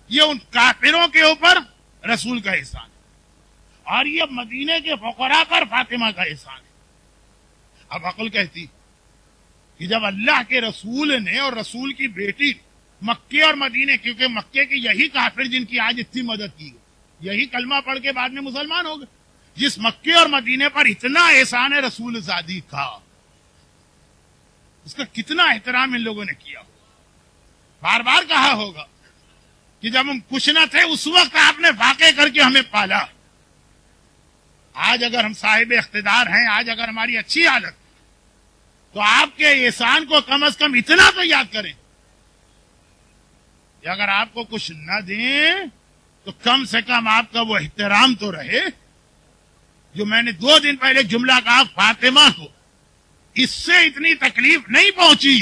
یہ ان کافروں کے اوپر رسول کا احسان ہے، اور یہ مدینے کے فقراء پر فاطمہ کا احسان ہے۔ اب عقل کہتی کہ جب اللہ کے رسول نے اور رسول کی بیٹی مکے اور مدینے، کیونکہ مکے کے یہی کافر جن کی آج اتنی مدد کی گئی، یہی کلمہ پڑھ کے بعد میں مسلمان ہو گئے، جس مکے اور مدینے پر اتنا احسان ہے رسول زادی کا، اس کا کتنا احترام ان لوگوں نے کیا، بار بار کہا ہوگا کہ جب ہم کچھ نہ تھے اس وقت آپ نے واقع کر کے ہمیں پالا۔ آج اگر ہم صاحب اقتدار ہیں، آج اگر ہماری اچھی حالت، تو آپ کے احسان کو کم از کم اتنا تو یاد کریں کہ اگر آپ کو کچھ نہ دیں تو کم سے کم آپ کا وہ احترام تو رہے۔ جو میں نے 2 دن پہلے جملہ کہا، فاطمہ کو اس سے اتنی تکلیف نہیں پہنچی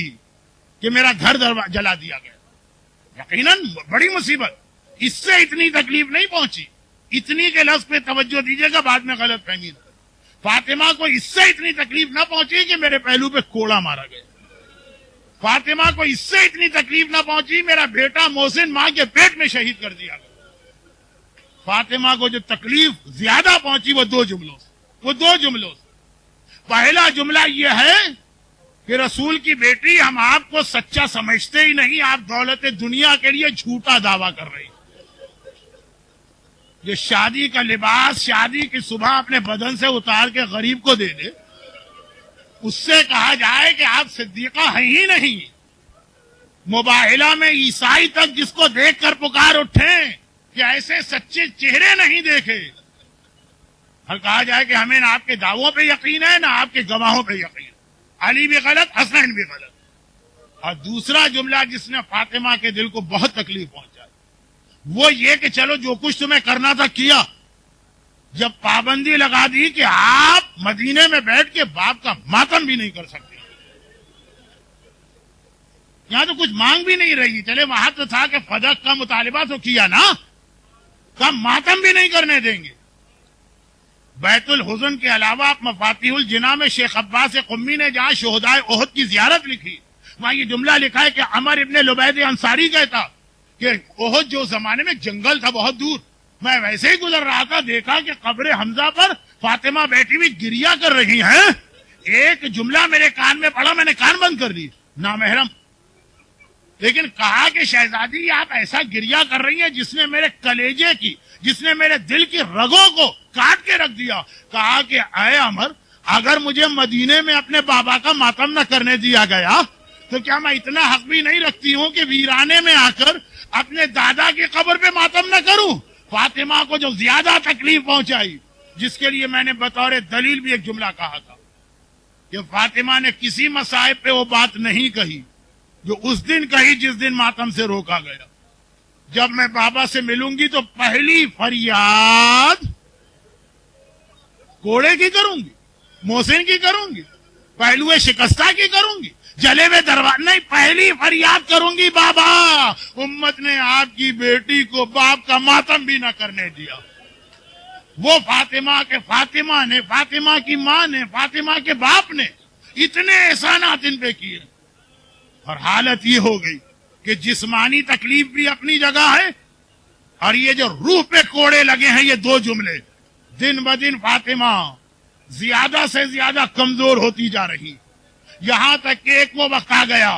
کہ میرا گھر جلا دیا گیا، یقیناً بڑی مصیبت، اس سے اتنی تکلیف نہیں پہنچی۔ اتنی کے لفظ پہ توجہ دیجیے گا، بعد میں غلط فہمی نہ۔ فاطمہ کو اس سے اتنی تکلیف نہ پہنچی کہ میرے پہلو پہ کوڑا مارا گیا، فاطمہ کو اس سے اتنی تکلیف نہ پہنچی میرا بیٹا محسن ماں کے پیٹ میں شہید کر دیا گیا۔ فاطمہ کو جو تکلیف زیادہ پہنچی وہ 2 جملوں سے۔ پہلا جملہ یہ ہے کہ رسول کی بیٹی، ہم آپ کو سچا سمجھتے ہی نہیں، آپ دولت دنیا کے لیے جھوٹا دعویٰ کر رہی ہیں۔ جو شادی کا لباس شادی کی صبح اپنے بدن سے اتار کے غریب کو دے دے، اس سے کہا جائے کہ آپ صدیقہ ہیں ہی نہیں۔ مباہلہ میں عیسائی تک جس کو دیکھ کر پکار اٹھے کہ ایسے سچے چہرے نہیں دیکھے، اور کہا جائے کہ ہمیں نہ آپ کے دعووں پہ یقین ہے نہ آپ کے گواہوں پہ یقین ہے، علی بھی غلط، حسین بھی غلط۔ اور دوسرا جملہ جس نے فاطمہ کے دل کو بہت تکلیف پہنچا وہ یہ کہ چلو جو کچھ تمہیں کرنا تھا کیا، جب پابندی لگا دی کہ آپ مدینے میں بیٹھ کے باپ کا ماتم بھی نہیں کر سکتے، یہاں تو کچھ مانگ بھی نہیں رہی، چلے وہاں تو تھا کہ فدق کا مطالبہ تو کیا نا، کم ماتم بھی نہیں کرنے دیں گے۔ بیت الحزن کے علاوہ آپ مفاتیح الجناح میں شیخ عباس قمی نے جہاں شہدائے احد کی زیارت لکھی، وہاں یہ جملہ لکھا ہے کہ عمر ابن لبید انصاری کہتا کہ احد جو زمانے میں جنگل تھا بہت دور، میں ویسے ہی گزر رہا تھا، دیکھا کہ قبر حمزہ پر فاطمہ بیٹھی ہوئی گریا کر رہی ہیں، ایک جملہ میرے کان میں پڑا، میں نے کان بند کر دی، نامحرم، لیکن کہا کہ شہزادی آپ ایسا گریا کر رہی ہیں جس نے میرے کلیجے کی، جس نے میرے دل کی رگوں کو کاٹ کے رکھ دیا۔ کہا کہ اے عمر، اگر مجھے مدینے میں اپنے بابا کا ماتم نہ کرنے دیا گیا تو کیا میں اتنا حق بھی نہیں رکھتی ہوں کہ ویرانے میں آ کر اپنے دادا کی قبر پہ ماتم نہ کروں؟ فاطمہ کو جو زیادہ تکلیف پہنچائی، جس کے لیے میں نے بطور دلیل بھی ایک جملہ کہا تھا کہ فاطمہ نے کسی مصائب پہ وہ بات نہیں کہی جو اس دن کہی جس دن ماتم سے روکا گیا، جب میں بابا سے ملوں گی تو پہلی فریاد کوڑے کی کروں گی، محسن کی کروں گی، پہلوئے شکستہ کی کروں گی، جلے ہوئے دروازے نہیں، پہلی فریاد کروں گی بابا، امت نے آپ کی بیٹی کو باپ کا ماتم بھی نہ کرنے دیا۔ وہ فاطمہ کے فاطمہ نے، فاطمہ کی ماں نے، فاطمہ کے باپ نے اتنے احسانات ان پہ کیے، اور حالت یہ ہو گئی کہ جسمانی تکلیف بھی اپنی جگہ ہے، اور یہ جو روح پہ کوڑے لگے ہیں، یہ 2 جملے، دن بدن فاطمہ زیادہ سے زیادہ کمزور ہوتی جا رہی، یہاں تک کہ ایک وہ وقت آ گیا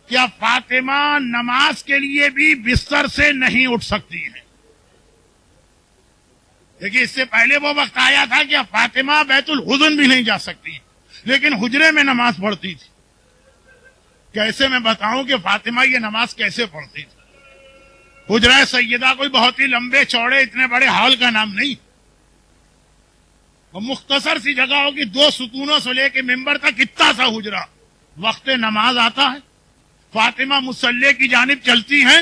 کہ اب فاطمہ نماز کے لیے بھی بستر سے نہیں اٹھ سکتی ہے۔ دیکھیے اس سے پہلے وہ وقت آیا تھا کہ اب فاطمہ بیت الحزن بھی نہیں جا سکتی، لیکن حجرے میں نماز پڑھتی تھی۔ کیسے میں بتاؤں کہ فاطمہ یہ نماز کیسے پڑھتی تھی؟ حجرہ سیدہ کوئی بہت ہی لمبے چوڑے اتنے بڑے ہال کا نام نہیں، وہ مختصر سی جگہ ہوگی، 2 ستونوں سے لے کے ممبر تک اتنا سا حجرہ۔ وقت نماز آتا ہے، فاطمہ مصلی کی جانب چلتی ہیں،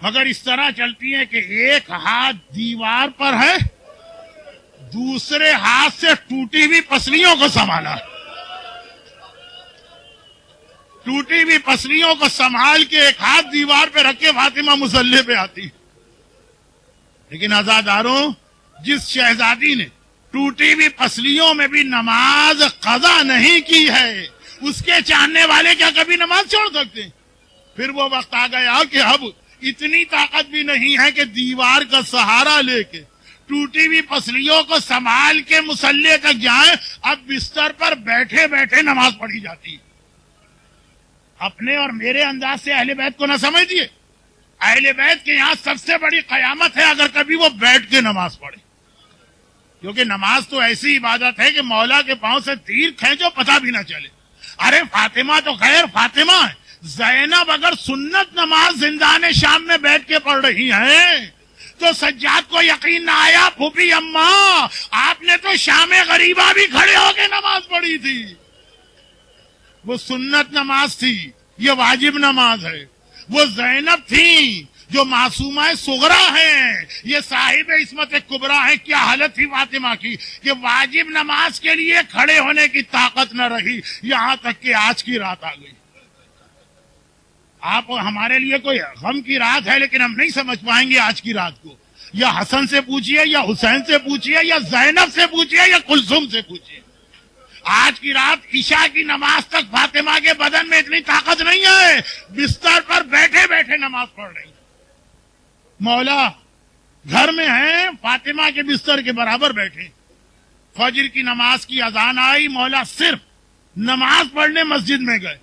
مگر اس طرح چلتی ہیں کہ ایک ہاتھ دیوار پر ہے، دوسرے ہاتھ سے ٹوٹی ہوئی پسلیوں کو سنبھالا، ٹوٹی ہوئی پسلیوں کو سنبھال کے ایک ہاتھ دیوار پہ رکھ کے فاطمہ مصلی پہ آتی۔ لیکن عزاداروں، جس شہزادی نے ٹوٹی ہوئی پسلیوں میں بھی نماز قضا نہیں کی ہے، اس کے چاہنے والے کیا کبھی نماز چھوڑ سکتے ہیں؟ پھر وہ وقت آ گیا کہ اب اتنی طاقت بھی نہیں ہے کہ دیوار کا سہارا لے کے ٹوٹی ہوئی پسلیوں کو سنبھال کے مصلی تک جائیں. اب بستر پر بیٹھے بیٹھے نماز پڑھی جاتی ہے. اپنے اور میرے انداز سے اہل بیت کو نہ سمجھیے. اہل بیت کے یہاں سب سے بڑی قیامت ہے اگر کبھی وہ بیٹھ کے نماز پڑھے, کیونکہ نماز تو ایسی عبادت ہے کہ مولا کے پاؤں سے تیر کھینچو پتہ بھی نہ چلے. ارے فاطمہ تو خیر فاطمہ ہے, زینب اگر سنت نماز زندان شام میں بیٹھ کے پڑھ رہی ہیں تو سجاد کو یقین نہ آیا, پھوپھی اماں آپ نے تو شام غریبہ بھی کھڑے ہو کے نماز پڑھی تھی. وہ سنت نماز تھی, یہ واجب نماز ہے. وہ زینب تھی جو معصومہ صغرا ہیں, یہ صاحب عصمت کبریٰ ہیں. کیا حالت تھی فاطمہ کی کہ واجب نماز کے لیے کھڑے ہونے کی طاقت نہ رہی, یہاں تک کہ آج کی رات آ گئی. آپ ہمارے لیے کوئی غم کی رات ہے لیکن ہم نہیں سمجھ پائیں گے آج کی رات کو. یا حسن سے پوچھئے, یا حسین سے پوچھئے, یا زینب سے پوچھئے, یا کلثوم سے پوچھئے, آج کی رات عشاء کی نماز تک فاطمہ کے بدن میں اتنی طاقت نہیں ہے, بستر پر بیٹھے بیٹھے نماز پڑھ رہی. مولا گھر میں ہیں, فاطمہ کے بستر کے برابر بیٹھے. فجر کی نماز کی اذان آئی, مولا صرف نماز پڑھنے مسجد میں گئے,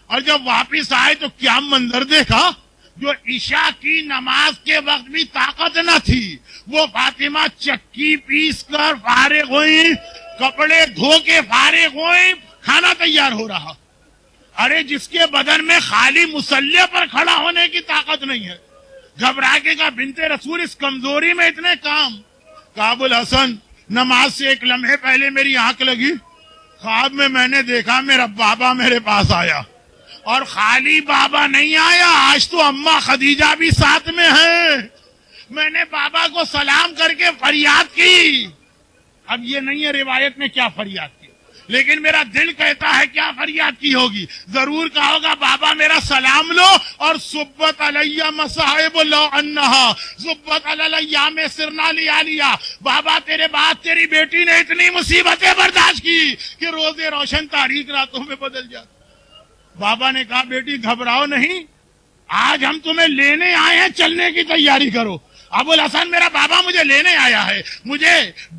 اور جب واپس آئے تو کیا منظر دیکھا. جو عشاء کی نماز کے وقت بھی طاقت نہ تھی, وہ فاطمہ چکی پیس کر فارغ ہوئی, کپڑے دھو کے فارغ ہوئی, کھانا تیار ہو رہا. ارے جس کے بدن میں خالی مصلی پر کھڑا ہونے کی طاقت نہیں ہے, گھبرا کے کہا بنت رسول اس کمزوری میں اتنے کام. ابو الحسن نماز سے ایک لمحے پہلے میری آنکھ لگی, خواب میں نے دیکھا میرا بابا میرے پاس آیا, اور خالی بابا نہیں آیا, آج تو اماں خدیجہ بھی ساتھ میں ہے. میں نے بابا کو سلام کر کے فریاد کی. اب یہ نہیں ہے روایت میں کیا فریاد کی, لیکن میرا دل کہتا ہے کیا فریاد کی ہوگی. ضرور کہا ہوگا بابا میرا سلام لو, اور صبت علیہ مصائب لو انہا صبت علیہ میں سرنا لیا لیا. بابا تیرے بعد تیری بیٹی نے اتنی مصیبتیں برداشت کی کہ روزے روشن تاریک راتوں میں بدل جاتے. بابا نے کہا بیٹی گھبراؤ نہیں, آج ہم تمہیں لینے آئے ہیں, چلنے کی تیاری کرو. ابو الحسن میرا بابا مجھے لینے آیا ہے, مجھے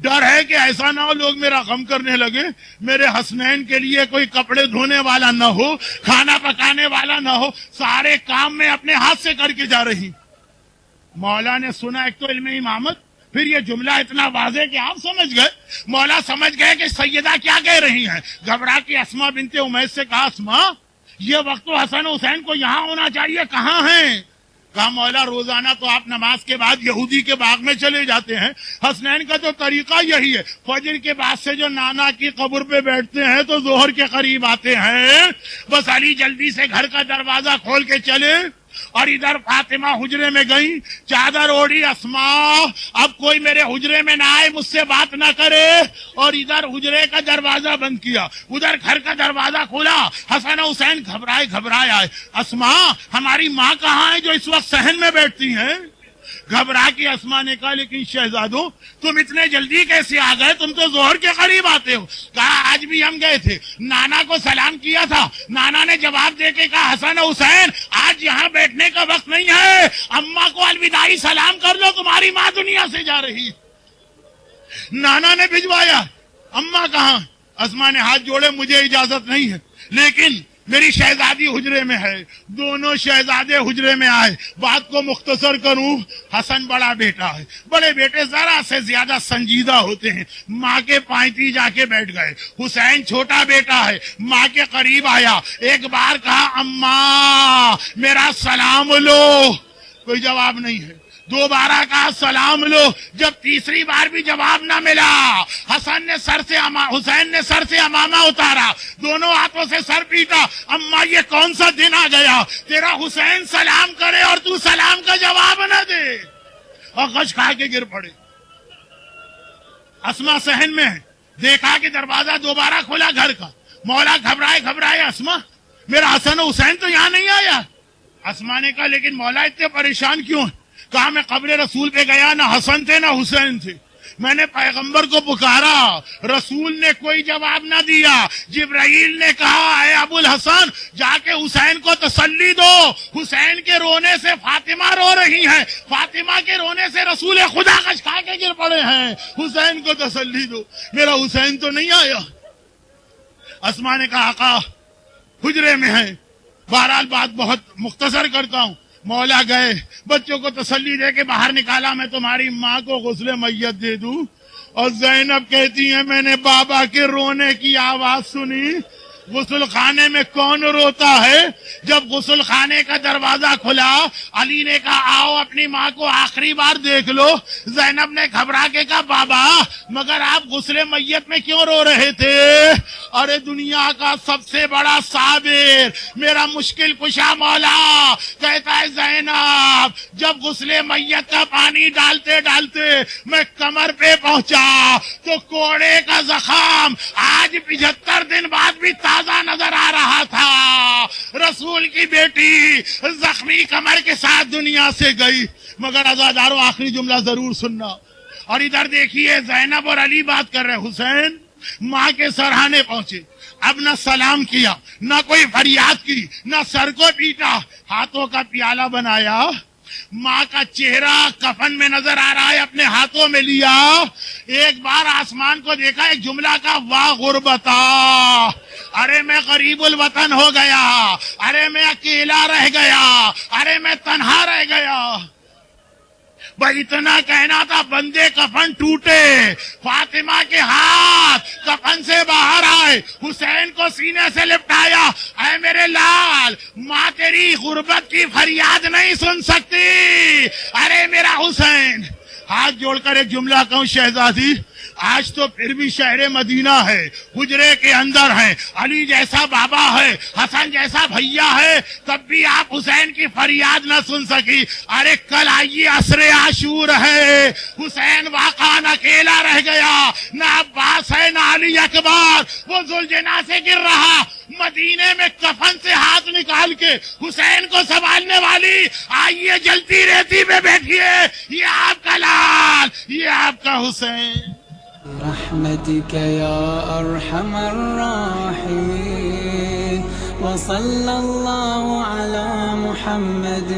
ڈر ہے کہ ایسا نہ ہو لوگ میرا غم کرنے لگے, میرے حسنین کے لیے کوئی کپڑے دھونے والا نہ ہو, کھانا پکانے والا نہ ہو, سارے کام میں اپنے ہاتھ سے کر کے جا رہی. مولا نے سنا ایک تو علم امامت, پھر یہ جملہ اتنا واضح کہ آپ سمجھ گئے. مولا سمجھ گئے کہ سیدہ کیا کہہ رہی ہیں. گھبرا کے اسما بنت امیس سے کہا اسما یہ وقت تو حسن حسین کو یہاں ہونا چاہیے, کہاں ہیں. کہا مولا روزانہ تو آپ نماز کے بعد یہودی کے باغ میں چلے جاتے ہیں, حسنین کا تو طریقہ یہی ہے, فجر کے بعد سے جو نانا کی قبر پہ بیٹھتے ہیں تو ظہر کے قریب آتے ہیں, بس علی جلدی سے گھر کا دروازہ کھول کے چلے. اور ادھر فاطمہ حجرے میں گئی, چادر اوڑھی, اسما اب کوئی میرے حجرے میں نہ آئے, مجھ سے بات نہ کرے, اور ادھر حجرے کا دروازہ بند کیا, ادھر گھر کا دروازہ کھولا. حسن حسین گھبرائے آئے, اسما ہماری ماں کہاں ہے جو اس وقت صحن میں بیٹھتی ہیں. گھبرا کے اسما نے کہا لیکن شہزادو تم اتنے جلدی کیسے آ گئے, تم تو ظہر کے قریب آتے ہو. کہا آج بھی ہم گئے تھے, نانا کو سلام کیا تھا, نانا نے جواب دے کے کہا حسن حسین آج یہاں بیٹھنے کا وقت نہیں ہے, اماں کو الوداعی سلام کر لو, تمہاری ماں دنیا سے جا رہی. نانا نے بھجوایا, اماں کہاں. اسما نے ہاتھ جوڑے, مجھے اجازت نہیں ہے, لیکن میری شہزادی حجرے میں ہے. دونوں شہزادے حجرے میں آئے. بات کو مختصر کروں, حسن بڑا بیٹا ہے, بڑے بیٹے ذرا سے زیادہ سنجیدہ ہوتے ہیں, ماں کے پائتی جا کے بیٹھ گئے. حسین چھوٹا بیٹا ہے, ماں کے قریب آیا, ایک بار کہا اماں میرا سلام لو, کوئی جواب نہیں ہے. دوبارہ کہا سلام لو, جب تیسری بار بھی جواب نہ ملا, حسین نے سر سے امامہ اتارا, دونوں ہاتھوں سے سر پیٹا. اماں یہ کون سا دن آ گیا, تیرا حسین سلام کرے اور تو سلام کا جواب نہ دے, اور غش کھا کے گر پڑے. اسما صحن میں ہے, دیکھا کہ دروازہ دوبارہ کھولا گھر کا. مولا گھبرائے, اسما میرا حسن حسین تو یہاں نہیں آیا. اسما نے کہا لیکن مولا اتنے پریشان کیوں ہیں. کہا میں قبر رسول پہ گیا, نہ حسن تھے نہ حسین تھے. میں نے پیغمبر کو پکارا، رسول نے کوئی جواب نہ دیا۔ جبرائیل نے کہا اے ابو الحسن جا کے حسین کو تسلی دو، حسین کے رونے سے فاطمہ رو رہی ہے، فاطمہ کے رونے سے رسول خدا کش کھا کے گر پڑے ہیں، حسین کو تسلی دو۔ میرا حسین تو نہیں آیا۔ اسما نے کہا آقا حجرے میں ہے۔ بہرحال بات بہت مختصر کرتا ہوں، مولا گئے، بچوں کو تسلی دے کے باہر نکالا، میں تمہاری ماں کو غسل میت دے دوں؟ اور زینب کہتی ہے میں نے بابا کے رونے کی آواز سنی۔ غسل خانے میں کون روتا ہے؟ جب غسل خانے کا دروازہ کھلا، علی نے کہا آؤ اپنی ماں کو آخری بار دیکھ لو۔ زینب نے گھبرا کے کہا بابا مگر آپ غسل میت میں کیوں رو رہے تھے؟ ارے دنیا کا سب سے بڑا صابر، میرا مشکل کشا مولا کہتا ہے زینب جب غسل میت کا پانی ڈالتے ڈالتے میں کمر پہ پہنچا تو کوڑے کا زخم آج 75 دن بعد بھی تازہ نظر آ رہا تھا۔ رسول کی بیٹی زخمی کمر کے ساتھ دنیا سے گئی۔ مگر عزادارو آخری جملہ ضرور سننا، اور ادھر دیکھیے زینب اور علی بات کر رہے، حسین ماں کے سرہانے پہنچے، اب نہ سلام کیا، نہ کوئی فریاد کی، نہ سر کو پیٹا، ہاتھوں کا پیالہ بنایا، ماں کا چہرہ کفن میں نظر آ رہا ہے، اپنے ہاتھوں میں لیا، ایک بار آسمان کو دیکھا، ایک جملہ کا واہ غربتا، ارے میں غریب الوطن ہو گیا، ارے میں اکیلا رہ گیا، ارے میں تنہا رہ گیا۔ بھائی اتنا کہنا تھا، بندے کفن ٹوٹے، فاطمہ کے ہاتھ کفن سے باہر آئے، حسین کو سینے سے لپٹایا، اے میرے لال ماں تیری غربت کی فریاد نہیں سن سکتی، ارے میرا حسین۔ ہاتھ جوڑ کر ایک جملہ کہوں شہزادی، آج تو پھر بھی شہر مدینہ ہے، حجرے کے اندر ہے، علی جیسا بابا ہے، حسن جیسا بھیا ہے، تب بھی آپ حسین کی فریاد نہ سن سکی۔ ارے کل آئیے عصر عاشور ہے، حسین واقعاً اکیلا رہ گیا، نہ عباس ہے نہ علی اکبر، وہ ذوالجناح سے گر رہا، مدینے میں کفن سے ہاتھ نکال کے حسین کو سنبھالنے والی، آئیے جلتی ریتی پہ بیٹھیے، یہ آپ کا لال، یہ آپ کا حسین۔ برحمتك يا أرحم الراحمين وصلى الله على محمد